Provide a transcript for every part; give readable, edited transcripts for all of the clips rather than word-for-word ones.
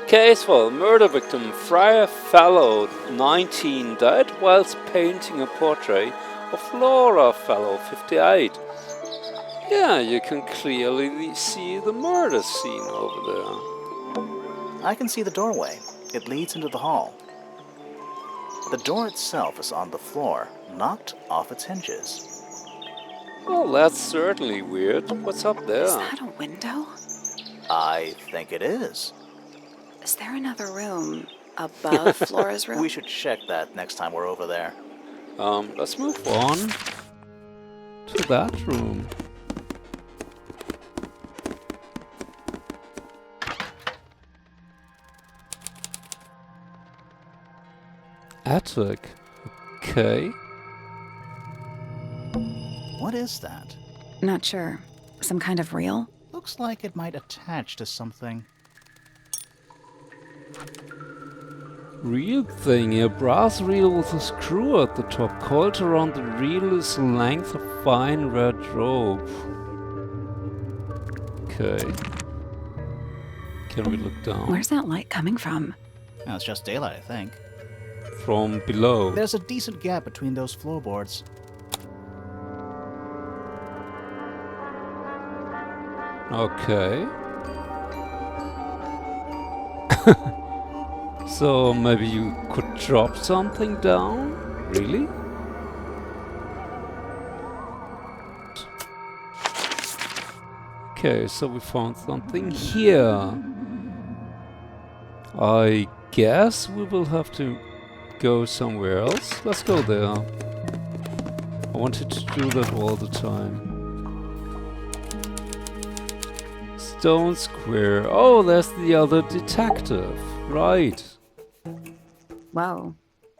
Case file: murder victim Freya Fellow, 19, died whilst painting a portrait of Laura Fellow, 58. Yeah, you can clearly see the murder scene over there. I can see the doorway. It leads into the hall. The door itself is on the floor, knocked off its hinges. Well, that's certainly weird. What's up there? Is that a window? I think it is. Is there another room above Flora's room? We should check that next time we're over there. Let's move on to that room. Attic. Okay. What is that? Not sure. Some kind of reel? Looks like it might attach to something. Reel thing, a brass reel with a screw at the top. Coiled around the reel is a length of fine red rope. Okay. Can we look down? Where's that light coming from? Oh, it's just daylight, I think. From below. There's a decent gap between those floorboards. Okay. So maybe you could drop something down? Really? Okay, so we found something here. I guess we will have to go somewhere else. Let's go there. I wanted to do that all the time. Stone Square. Oh, there's the other detective. Right. Whoa.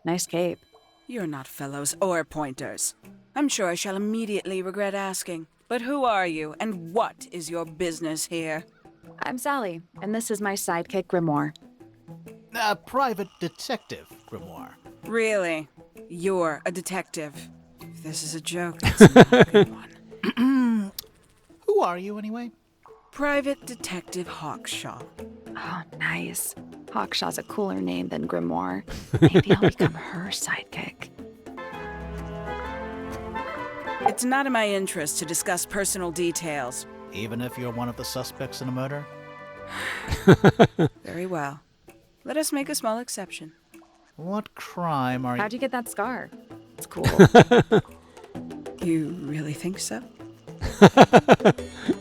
Nice cape. You're not fellows or pointers. I'm sure I shall immediately regret asking. But who are you, and what is your business here? I'm Sally, and this is my sidekick Grimoire. A private detective, Grimoire. Really? You're a detective. If this is a joke, it's not a good one. Who are you, anyway? Private Detective Hawkshaw. Oh, nice. Hawkshaw's a cooler name than Grimoire. Maybe I'll become her sidekick. It's not in my interest to discuss personal details. Even if you're one of the suspects in a murder? Very well. Let us make a small exception. What crime are you... How'd you get that scar? It's cool. You really think so?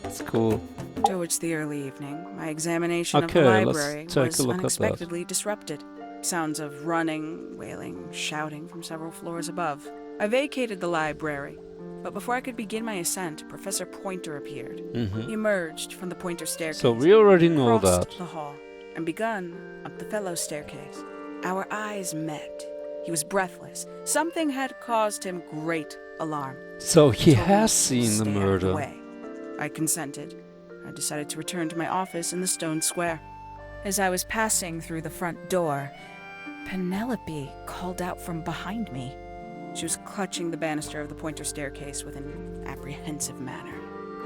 It's cool. Towards the early evening, my examination of Okay, the let's library take was a look at that. unexpectedly disrupted. Sounds of running, wailing, shouting from several floors above. I vacated the library, but before I could begin my ascent, Professor Pointer appeared. He emerged from the Pointer staircase. So we already know crossed that. the hall and begun up the Fellow staircase. Our eyes met. He was breathless. Something had caused him great alarm. So he Told me has to seen the stay out of murder. way. I consented. I decided to return to my office in the stone square. As I was passing through the front door, Penelope called out from behind me. She was clutching the banister of the Pointer staircase with an apprehensive manner.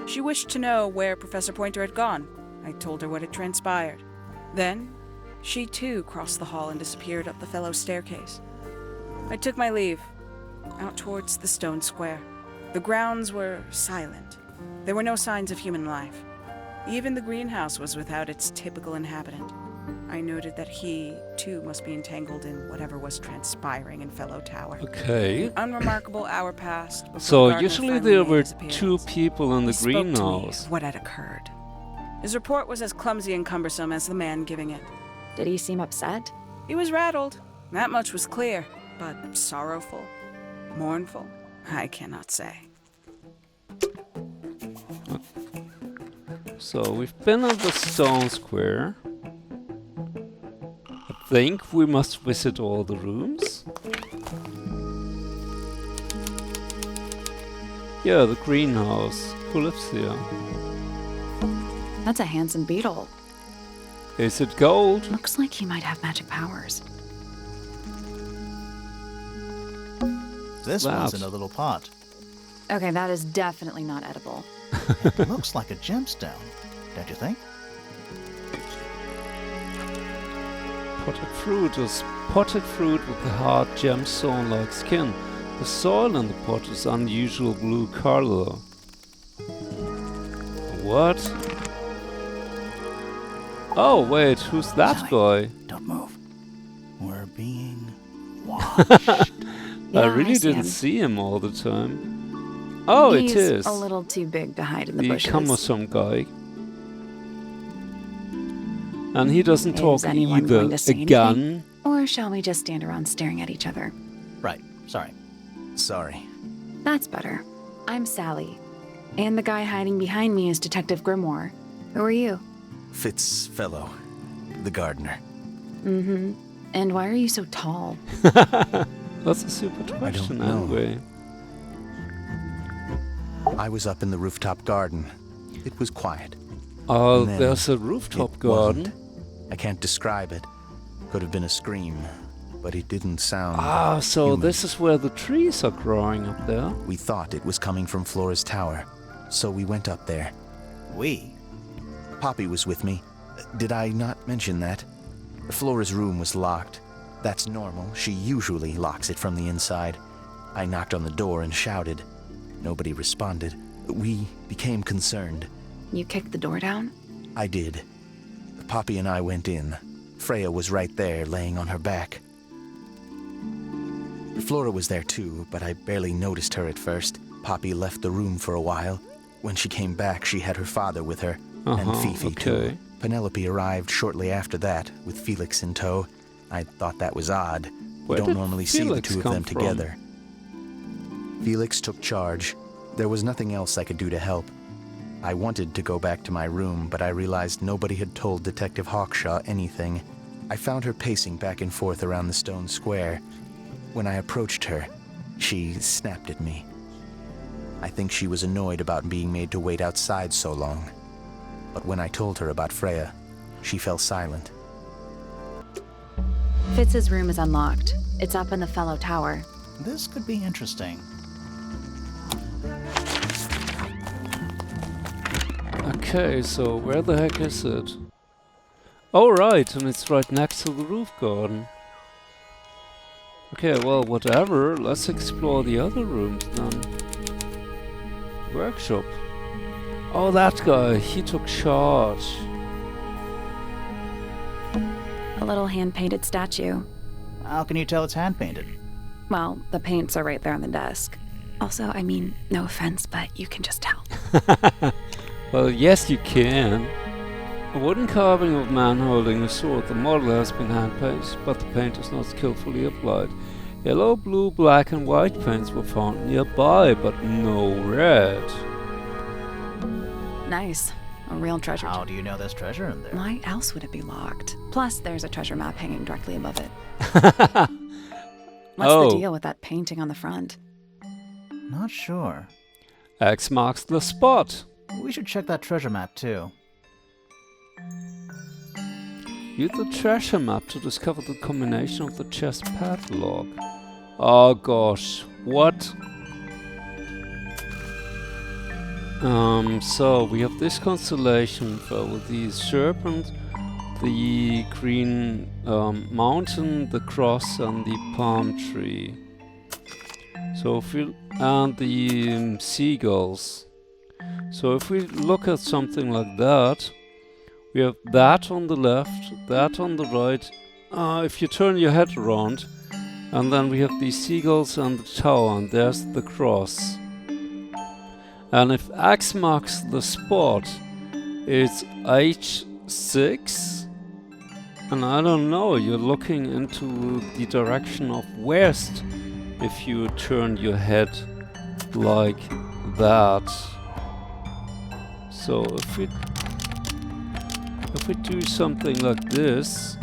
She wished to know where Professor Pointer had gone. I told her what had transpired. Then, she too crossed the hall and disappeared up the Fellow staircase. I took my leave, out towards the stone square. The grounds were silent. There were no signs of human life. Even the greenhouse was without its typical inhabitant. I noted that he, too, must be entangled in whatever was transpiring in Fellow Tower. Okay. An unremarkable hour passed before the So gardener usually finally there made were his appearance. 2 people in the He spoke to me greenhouse. of what had occurred. His report was as clumsy and cumbersome as the man giving it. Did he seem upset? He was rattled. That much was clear. But sorrowful, mournful, I cannot say. So we've been at the stone square. I think we must visit all the rooms. Yeah, the greenhouse. Who lives here? That's a handsome beetle. Is it gold? Looks like he might have magic powers. This one's in a little pot. Okay, that is definitely not edible. It looks like a gemstone, don't you think? potted fruit is potted fruit with a hard gemstone-like skin. The soil in the pot is unusual blue color. What? Oh wait, who's that Sally. guy? Don't move. We're being watched. I Yeah, really I see didn't him. see him all the time. Oh, He's it is. a little too big to hide in the The bushes. cumbersome guy. And he doesn't Is talk anyone either. going to say Again. Or shall we just stand around staring at each other? Right. Sorry. Sorry. That's better. I'm Sally. And the guy hiding behind me is Detective Grimoire. Who are you? Fitzfellow, the gardener. Mm-hmm. And why are you so tall? That's a super question know. anyway. I was up in the rooftop garden. It was quiet. Oh, And then there's a rooftop It garden. wasn't. I can't describe it. Could have been a scream, but it didn't sound. Ah, so human. this is where the trees are growing up there. We thought it was coming from FREYA'S tower, so we went up there. We? Poppy was with me. Did I not mention that? FREYA'S room was locked. That's normal. She usually locks it from the inside. I knocked on the door and shouted. Nobody responded. We became concerned. You kicked the door down? I did. Poppy and I went in. Freya was right there, laying on her back. Flora was there too, but I barely noticed her at first. Poppy left the room for a while. When she came back, she had her father with her, and Fifi too. okay. Penelope arrived shortly after that, with Felix in tow. I thought that was odd. Where We don't did normally see the Felix two of come them from? together. Felix took charge. There was nothing else I could do to help. I wanted to go back to my room, but I realized nobody had told Detective Hawkshaw anything. I found her pacing back and forth around the stone square. When I approached her, she snapped at me. I think she was annoyed about being made to wait outside so long. But when I told her about Freya, she fell silent. Fitz's room is unlocked. It's up in the fellow tower. This could be interesting. Okay, so where the heck is it? Oh right, and it's right next to the roof garden. Okay, well whatever, let's explore the other rooms then. Workshop. Oh, that guy, he took charge. A little hand-painted statue. How can you tell it's hand-painted? Well, the paints are right there on the desk. Also, I mean, no offense, but you can just tell. Well, yes you can. A wooden carving of a man holding a sword. The model has been hand-painted, but the paint is not skillfully applied. Yellow, blue, black and white paints were found nearby, but no red. Nice. A real treasure. How do you know there's treasure in there? Why else would it be locked? Plus, there's a treasure map hanging directly above it. What's Oh. the deal with that painting on the front? Not sure. X marks the spot. We should check that treasure map too. Use the treasure map to discover the combination of the chest padlock. Oh gosh, what? So we have this constellation with the serpent, the green mountain, the cross, and the palm tree. So if we and the seagulls. So if we look at something like that, we have that on the left, that on the right. If you turn your head around, and then we have the seagulls and the tower, and there's the cross. And if X marks the spot, it's H6. And I don't know, you're looking into the direction of west if you turn your head like that. So if we do something like this,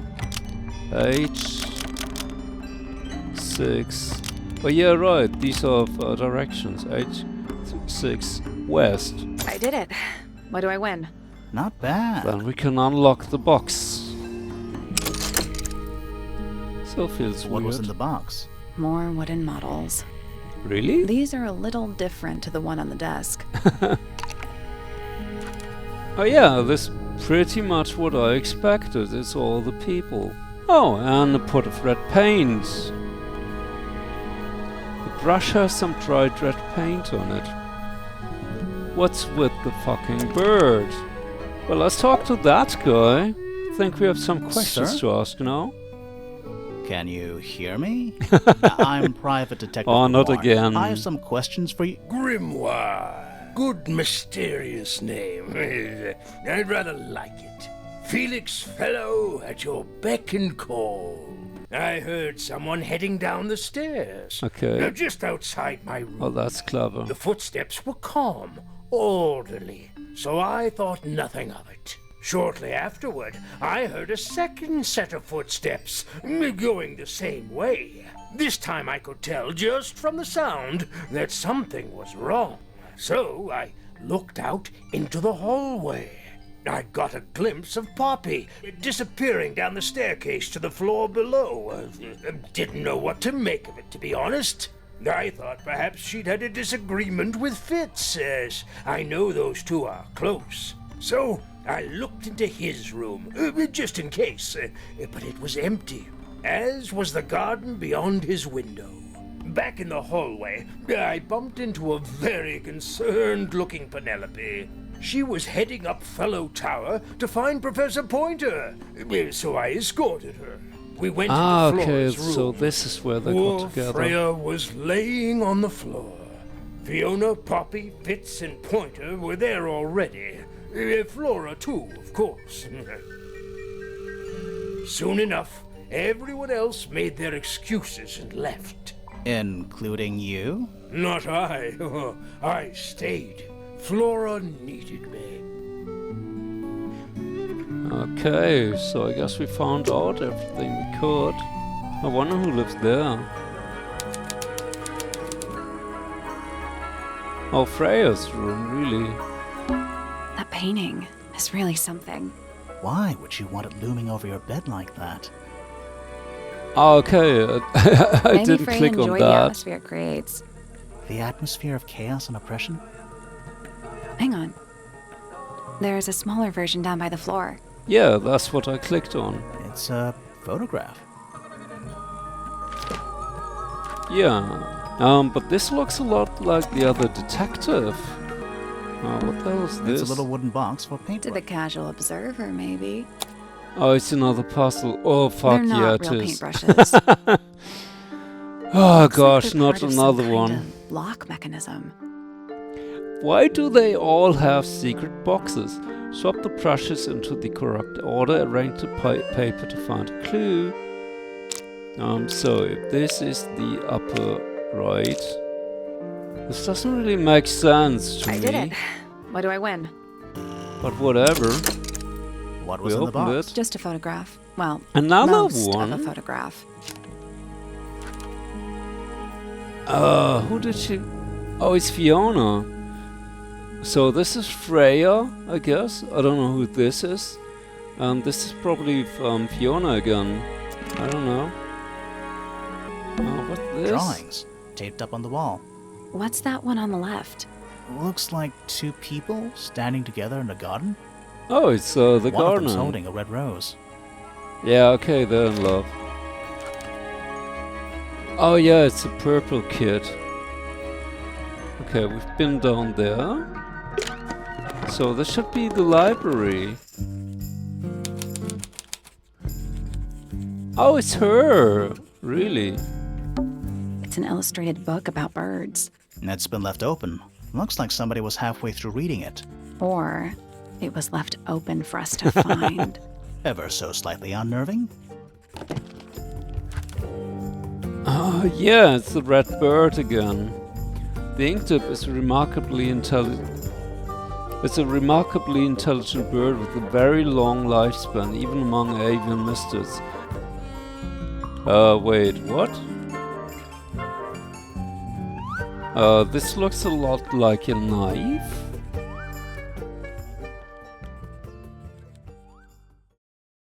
H6. Oh yeah, right. These are directions. H6 west. I did it. What do I win? Not bad. Then we can unlock the box. Still feels What weird. was in the box? More wooden models. Really? These are a little different to the one on the desk. Oh yeah, this pretty much what I expected. It's all the people. Oh, and a pot of red paint. The brush has some dried red paint on it. What's with the fucking bird? Well, let's talk to that guy. I think we have some questions Sir? to ask now. Can you hear me? I'm Private Detective Oh, not Grimoire. again. I have some questions for you. Grimoire. Good mysterious name. I'd rather like it. Felix Fellow at your beck and call. I heard someone heading down the stairs. Okay. Just outside my room. Oh, that's clever. The footsteps were calm, orderly, so I thought nothing of it. Shortly afterward, I heard a second set of footsteps, going the same way. This time I could tell just from the sound that something was wrong. So I looked out into the hallway. I got a glimpse of Poppy disappearing down the staircase to the floor below. Didn't know what to make of it, to be honest. I thought perhaps she'd had a disagreement with Fitz, as I know those two are close. So I looked into his room, just in case, but it was empty, as was the garden beyond his window. Back in the hallway, I bumped into a very concerned-looking Penelope. She was heading up Fellow Tower to find Professor Pointer, so I escorted her. We went into Okay, Flora's room. so this is where they Poor got together. Freya was laying on the floor. Fiona, Poppy, Fitz, and Pointer were there already. Flora, too, of course. Soon enough, everyone else made their excuses and left. Including you? Not I. I stayed. Flora needed me. Okay, so I guess we found out everything we could. I wonder who lives there. Oh, Freya's room, really. That painting is really something. Why would you want it looming over your bed like that? Okay, I Maybe didn't Freya click on enjoyed the that. atmosphere it creates. The atmosphere of chaos and oppression? Hang on. There's a smaller version down by the floor. Yeah, that's what I clicked on. It's a photograph. Yeah, but this looks a lot like the other detective. Oh, what the hell is this? It's a little wooden box for To paintwork. the casual observer, maybe. Oh, it's another puzzle. Oh, fuck, They're yeah, not it real is. paintbrushes. Oh, Looks like gosh, they're not part of some another kind one. of lock mechanism. Why do they all have secret boxes? Swap the brushes into the correct order, arrange the paper to find a clue. So if this is the upper right, this doesn't really make sense to me. I did it. What do I win? But whatever. What We was in the opened box? it. Just a photograph. Well, Another most one. of a photograph. Who did she? Oh, it's Fiona. So this is Freya, I guess. I don't know who this is. And this is probably Fiona again. I don't know. What's this? Drawings taped up on the wall. What's that one on the left? Looks like two people standing together in a garden. Oh, it's the One of them's gardener. holding a red rose. Yeah, okay, they're in love. Oh yeah, it's a purple kid. Okay, we've been down there. So this should be the library. Oh, it's her! Really? It's an illustrated book about birds. It's been left open. Looks like somebody was halfway through reading it. Or it was left open for us to find. Ever so slightly unnerving. Oh yeah, it's the red bird again. The ink-tip is remarkably intelligent. It's a remarkably intelligent bird with a very long lifespan, even among avian misters. Wait, what? This looks a lot like a knife.